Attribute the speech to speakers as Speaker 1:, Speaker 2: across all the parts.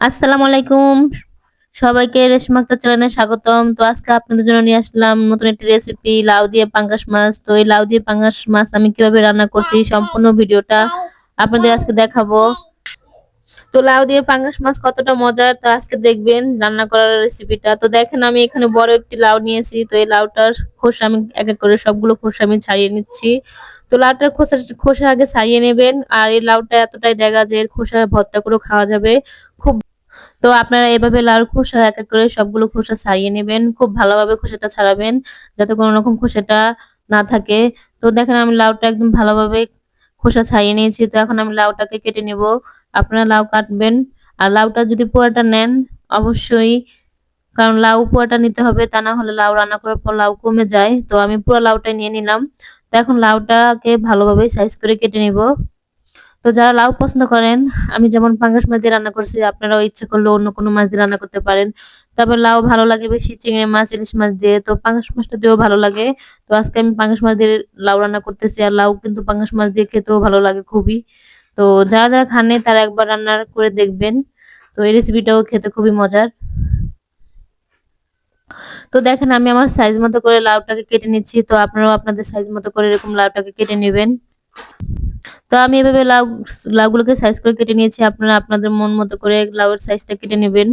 Speaker 1: আসসালামু আলাইকুম। সবাইকে রেশমা আক্তার চ্যানেলে স্বাগতম। তো আজকে আপনাদের জন্য নিয়ে আসলাম নতুন একটি রেসিপি লাউ দিয়ে পাঙ্গাস মাছ। তো এই লাউ দিয়ে পাঙ্গাস মাছ আমি কিভাবে রান্না করছি সম্পূর্ণ ভিডিওটা আপনাদের আজকে দেখাবো। তো লাউ দিয়ে পাঙ্গাস মাছ কতটা মজার তা আজকে দেখবেন রান্না করার রেসিপিটা। তো দেখেন আমি এখানে বড় একটি লাউ নিয়েছি। তো এই লাউটার খোসা আমি এক এক করে সবগুলো খোসা আমি ছাড়িয়ে নিচ্ছি। তো লাউটার খোসা খোসা আগে ছাড়িয়ে নেবেন। আর এই লাউটা এতটাই ডেগা যে এর খোসা ভর্তা করেও খাওয়া যাবে। খুব তো আপনারা এভাবে লাউর খোসা এক এক করে সবগুলো খোসা ছাড়িয়ে নেবেন। খুব ভালোভাবে খোসাটা ছাড়াবেন যাতে কোনো রকম খোসাটা না থাকে। তো দেখেন আমি লাউটা একদম ভালোভাবে খোসা ছাড়িয়ে নিয়েছি। তো এখন আমি লাউটাকে কেটে নেব। আপনারা লাউ কাটবেন। আর লাউটা যদি পুরাটা নেন অবশ্যই, কারণ লাউ পুরাটা নিতে হবে, তা না হলে লাউ রান্না করার পর লাউ কমে যায়। তো আমি পুরো লাউটাই নিয়ে নিলাম। তো এখন লাউটাকে ভালোভাবে সাইজ করে কেটে নিব। তো যারা লাউ পছন্দ করেন, আমি যেমন পাঙ্গাস মাছ দিয়ে রান্না করছি, আপনারাও ইচ্ছা করলে অন্য কোনো মাছ দিয়ে রান্না করতে পারেন। তবে লাউ ভালো লাগে বেশি চিংড়ি মাছ, ইলিশ মাছ দিয়ে। তো পাঙ্গাস মাছটা দিয়েও ভালো লাগে। তো আজকে আমি পাঙ্গাস মাছ দিয়ে লাউ রান্না করতেছি। আর লাউ কিন্তু পাঙ্গাস মাছ দিয়ে খেতেও ভালো লাগে খুবই। তো যারা খান নাই তারা একবার রান্না করে দেখবেন। তো এই রেসিপিটাও খেতে খুবই মজার। তো দেখেন আমি আমার সাইজ মতো করে লাউটাকে কেটে নিচ্ছি। তো আপনারাও আপনাদের সাইজ মতো করে এরকম লাউটাকে কেটে নেবেন। তো আমি এভাবে লাউগুলোকে সাইজ করে কেটে নিয়েছি। আপনারা আপনাদের মন মতো করে লাউয়ের সাইজটা কেটে নেবেন।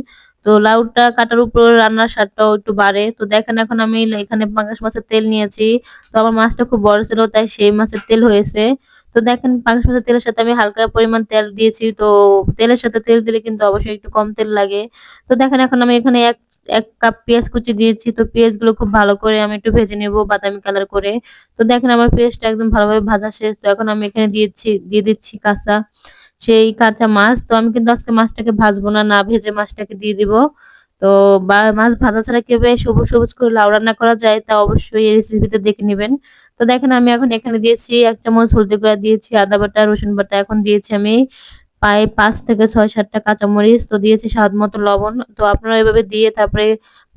Speaker 1: তো লাউটা কাটার উপর রান্নার স্বাদটাও একটু বাড়ে। তো দেখেন এখন আমি এখানে পাঙ্গাস মাছের তেল নিয়েছি। তো আমার মাছটা খুব বড় ছিল তাই সেই মাছের তেল হয়েছে। তো দেখেন পাঙ্গাস মাছের তেলের সাথে আমি হালকা পরিমাণ তেল দিয়েছি। তো তেলের সাথে তেল দিলে কিন্তু অবশ্যই একটু কম তেল লাগে। তো দেখেন এখন আমি এখানে এক কাপ পেঁয়াজ কুচি দিয়েছি। তো পেঁয়াজগুলো খুব ভালো করে আমি একটু ভেজে নেব বাদামি কালার করে। তো দেখেন আমার পেঁয়াজটা একদম ভালোভাবে ভাজা শেষ। তো এখন আমি এখানে দিয়ে দিচ্ছি সেই কাঁচা মাছ। তো আমি কিন্তু আজকে মাছটাকে ভাজবো না, না ভেজে মাছটাকে দিয়ে দিব। তো মাছ ভাজা ছাড়া কিভাবে সবুজ সবুজ করে লাউ রান্না করা যায় তা অবশ্যই এই রেসিপিতে দেখে নিবেন। তো দেখেন আমি এখন এখানে দিয়েছি ১ চামচ হলদি গুঁড়া, দিয়েছি আদা বাটা, রসুন বাটা। এখন দিয়েছি আমি প্রায় ৫ থেকে ৬-৭ টা কাঁচামরিচ। তো দিয়েছি স্বাদ মতো লবণ। তো আপনারা এভাবে দিয়ে তারপরে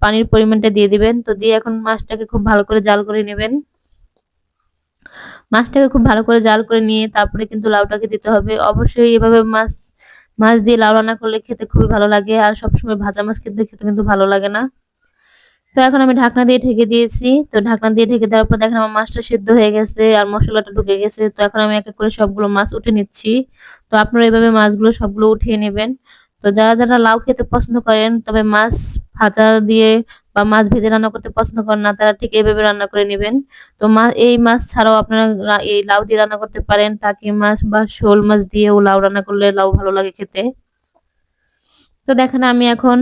Speaker 1: পানির পরিমাণটা দিয়ে দিবেন। তো দিয়ে এখন মাছটাকে খুব ভালো করে জাল করে নেবেন। মাছটাকে খুব ভালো করে জাল করে নিয়ে তারপরে কিন্তু লাউটাকে দিতে হবে। অবশ্যই এভাবে মাছ মাছ দিয়ে লাউ রান্না করলে খেতে খুবই ভালো লাগে। আর সবসময় ভাজা মাছ খেতে কিন্তু ভালো লাগে না। তো এখন আমি ঢাকনা দিয়ে ঢেকে দিয়েছি। তো ঢাকনা দিয়ে ঢেকে দেওয়ার পর দেখেন আমার মাছটা সিদ্ধ হয়ে গেছে আর মসলাটা ঢুকে গেছে। তো এখন আমি এক এক করে সবগুলো মাছ উঠে নিচ্ছি। তো আপনারা এভাবে মাছগুলো সবগুলো উঠিয়ে নেবেন। তো যারা লাউ খেতে পছন্দ করেন তবে মাছ ভাজা দিয়ে বা মাছ ভেজে রান্না করতে পছন্দ করেন না, তারা ঠিক এভাবে রান্না করে নেবেন। তো এই মাছ ছাড়াও আপনারা এই লাউ দিয়ে রান্না করতে পারেন। টাকি মাছ বা শোল মাছ দিয়েও লাউ রান্না করলে লাউ ভালো লাগে খেতে। তো দেখেন আমি এখন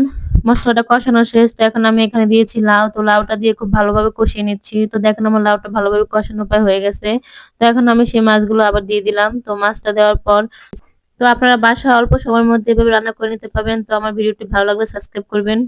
Speaker 1: মসলাটা কষানো শেষ। তো এখন আমি এখানে দিয়েছি লাউ। তো লাউটা দিয়ে খুব ভালোভাবে কষিয়ে নিচ্ছি। তো দেখেন আমার লাউটা ভালোভাবে কষানো প্রায় হয়ে গেছে। তো এখন আমি সেই মাছগুলো আবার দিয়ে দিলাম। তো মাছটা দেওয়ার পর তো আপনারা বাসায় অল্প সময়ের মধ্যে এভাবে রান্না করে নিতে পারবেন। তো আমার ভিডিওটি ভালো লাগলে সাবস্ক্রাইব করবেন।